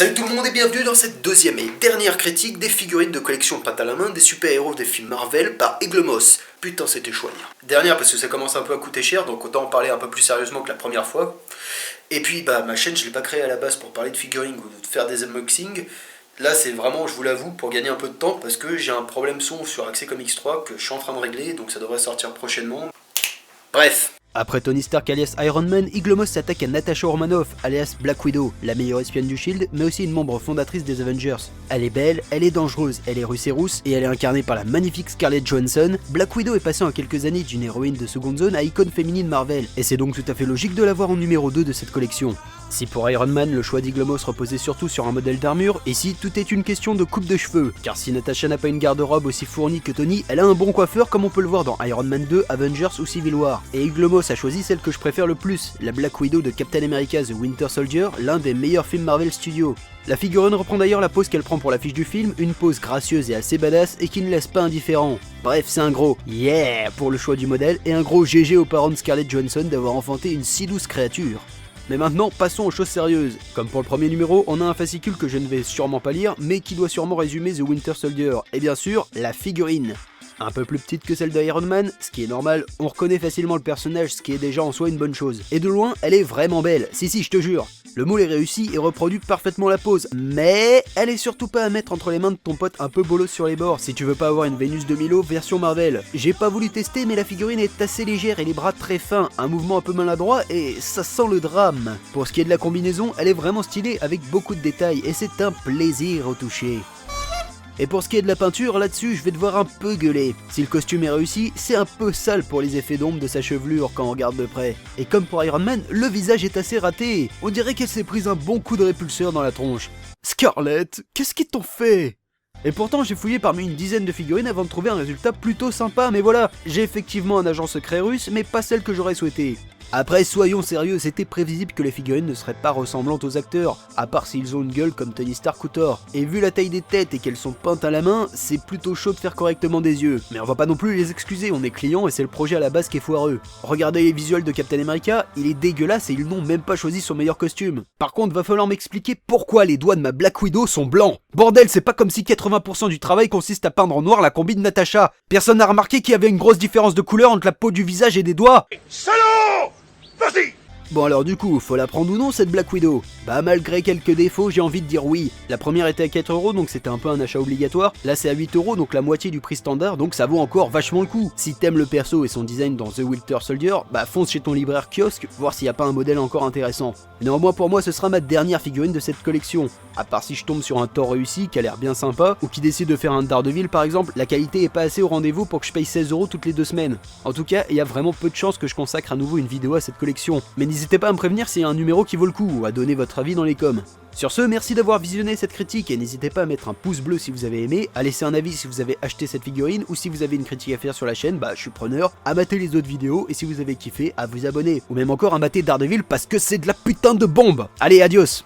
Salut tout le monde et bienvenue dans cette deuxième et dernière critique des figurines de collection peinte à la main des super-héros des films Marvel par Iglomos. Putain, c'était chaud à dire. Dernière parce que ça commence un peu à coûter cher, donc autant en parler un peu plus sérieusement que la première fois. Et puis bah ma chaîne je l'ai pas créée à la base pour parler de figurines ou de faire des unboxings. Là c'est vraiment, je vous l'avoue, pour gagner un peu de temps parce que j'ai un problème son sur Accès Comics 3 que je suis en train de régler, donc ça devrait sortir prochainement. Bref. Après Tony Stark alias Iron Man, Iglomos s'attaque à Natasha Romanoff alias Black Widow, la meilleure espionne du Shield, mais aussi une membre fondatrice des Avengers. Elle est belle, elle est dangereuse, elle est russe et rousse, et elle est incarnée par la magnifique Scarlett Johansson. Black Widow est passée en quelques années d'une héroïne de seconde zone à icône féminine Marvel, et c'est donc tout à fait logique de la voir en numéro 2 de cette collection. Si pour Iron Man, le choix d'Iglomos reposait surtout sur un modèle d'armure, ici tout est une question de coupe de cheveux, car si Natasha n'a pas une garde-robe aussi fournie que Tony, elle a un bon coiffeur comme on peut le voir dans Iron Man 2, Avengers ou Civil War. Et Iglomos a choisi celle que je préfère le plus, la Black Widow de Captain America The Winter Soldier, l'un des meilleurs films Marvel Studios. La figurine reprend d'ailleurs la pose qu'elle prend pour l'affiche du film, une pose gracieuse et assez badass et qui ne laisse pas indifférent. Bref, c'est un gros yeah pour le choix du modèle et un gros GG aux parents de Scarlett Johansson d'avoir enfanté une si douce créature. Mais maintenant, passons aux choses sérieuses. Comme pour le premier numéro, on a un fascicule que je ne vais sûrement pas lire, mais qui doit sûrement résumer The Winter Soldier, et bien sûr, la figurine. Un peu plus petite que celle d'Iron Man, ce qui est normal, on reconnaît facilement le personnage, ce qui est déjà en soi une bonne chose. Et de loin, elle est vraiment belle, si je te jure. Le moule est réussi et reproduit parfaitement la pose, mais elle est surtout pas à mettre entre les mains de ton pote un peu bolos sur les bords si tu veux pas avoir une Vénus de Milo version Marvel. J'ai pas voulu tester mais la figurine est assez légère et les bras très fins, un mouvement un peu maladroit et ça sent le drame. Pour ce qui est de la combinaison, elle est vraiment stylée avec beaucoup de détails et c'est un plaisir au toucher. Et pour ce qui est de la peinture, là-dessus je vais devoir un peu gueuler. Si le costume est réussi, c'est un peu sale pour les effets d'ombre de sa chevelure quand on regarde de près. Et comme pour Iron Man, le visage est assez raté. On dirait qu'elle s'est prise un bon coup de répulseur dans la tronche. Scarlett, qu'est-ce qu'ils t'ont fait ? Et pourtant j'ai fouillé parmi une dizaine de figurines avant de trouver un résultat plutôt sympa, mais voilà, j'ai effectivement un agent secret russe, mais pas celle que j'aurais souhaité. Après, soyons sérieux, c'était prévisible que les figurines ne seraient pas ressemblantes aux acteurs, à part s'ils ont une gueule comme Tony Stark ou Thor. Et vu la taille des têtes et qu'elles sont peintes à la main, c'est plutôt chaud de faire correctement des yeux. Mais on va pas non plus les excuser, on est clients et c'est le projet à la base qui est foireux. Regardez les visuels de Captain America, il est dégueulasse et ils n'ont même pas choisi son meilleur costume. Par contre, va falloir m'expliquer pourquoi les doigts de ma Black Widow sont blancs. Bordel, c'est pas comme si 80% du travail consiste à peindre en noir la combi de Natasha. Personne n'a remarqué qu'il y avait une grosse différence de couleur entre la peau du visage et des doigts. Salaud! Vas-y! Bon alors du coup, faut la prendre ou non cette Black Widow? Bah malgré quelques défauts, j'ai envie de dire oui. La première était à 4€ donc c'était un peu un achat obligatoire. Là c'est à 8€ donc la moitié du prix standard, donc ça vaut encore vachement le coup. Si t'aimes le perso et son design dans The Winter Soldier, bah fonce chez ton libraire kiosque, voir s'il n'y a pas un modèle encore intéressant. Néanmoins pour moi ce sera ma dernière figurine de cette collection. À part si je tombe sur un Thor réussi qui a l'air bien sympa, ou qui décide de faire un Daredevil par exemple, la qualité est pas assez au rendez-vous pour que je paye 16€ toutes les 2 semaines. En tout cas, il y a vraiment peu de chances que je consacre à nouveau une vidéo à cette collection. Mais n'hésitez pas à me prévenir s'il y a un numéro qui vaut le coup, ou à donner votre avis dans les coms. Sur ce, merci d'avoir visionné cette critique et n'hésitez pas à mettre un pouce bleu si vous avez aimé, à laisser un avis si vous avez acheté cette figurine ou si vous avez une critique à faire sur la chaîne, bah je suis preneur, à mater les autres vidéos et si vous avez kiffé, à vous abonner, ou même encore à mater Daredevil parce que c'est de la putain de bombe. Allez, adios.